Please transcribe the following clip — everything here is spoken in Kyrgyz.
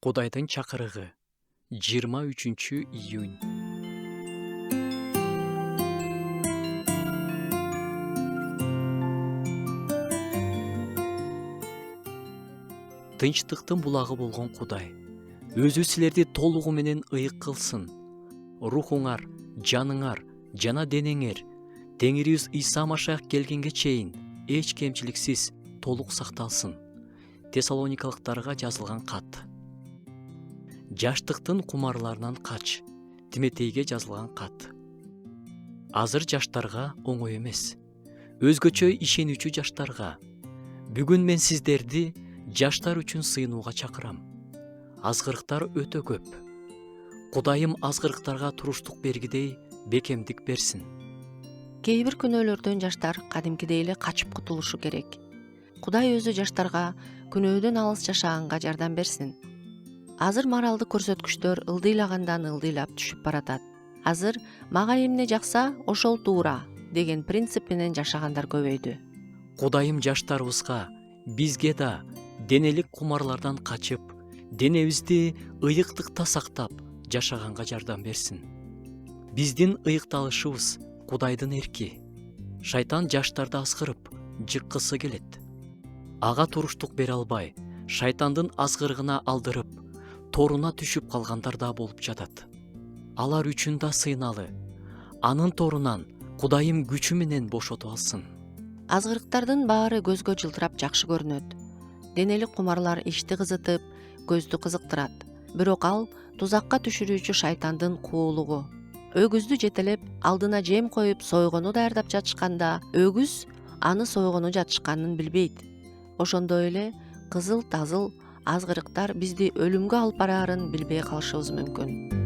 Кудайдын чакырыгы 23-июнь. Тынчтыктын булагы болгон Кудай өзү силерди толугу менен ыйык кылсын. Рухуңар, жаныңар жана денеңер Теңирибиз Иса Машах келгенге чейин эч кемчиликсиз толук сакталсын. Тессалоникалыктарга жазылган кат. Жаштыктын кумарларынан кач. Тиметейге жазылган кат. Азыр жаштарга оңой эмес. Өзгөчө ишенүүчү жаштарга. Бүгүн мен сиздерди жаштар үчүн сыйынууга чакырам. Азгырыктар өтө көп. Кудайым азгырыктарга туруштук бергидей бекемдик берсин. Кээ бир күнөөлөрдөн жаштар кадимкидей эле качып кутулушу керек. Кудай өзү жаштарга күнөөдөн алыс жашаганга жардам берсин. Азыр моралдык көрсөткүчтөр ылдыйлагандан ылдыйлап түшүп баратат. Азыр мага эмне жакса ошол туура деген принцип менен жашагандар көбөйдү. Кудайым жаштарыбызга, бизге да денелик кумарлардан качып, денебизди ыйыктыкта сактап жашаганга жардам берсин. Биздин ыйыкталышыбыз Кудайдын эрки. Шайтан жаштарды азгырып, жыккысы келет. Ага туруштук бере албай, шайтандын азгырыгына алдырып, торуна түшүп калгандар да болуп жатат. Алар үчүн да сыйналы. Анын торунан Кудайым күчү менен бошотуп алсын. Азгырыктардын баары көзгө жылтырап жакшы көрүнөт. Денелик кумарлар ишти кызытып, көздү кызыктырат. Бирок ал тузакка түшүрүүчү шайтандын куулугу. Өгүздү жетелеп, алдына жем коюп сойгону даярдап жатышканда, өгүз аны сойгону жатышканын билбейт. Ошондой эле кызыл тазыл азгырыктар бизди өлүмгө алып бараарын билбей калышыбыз мүмкүн.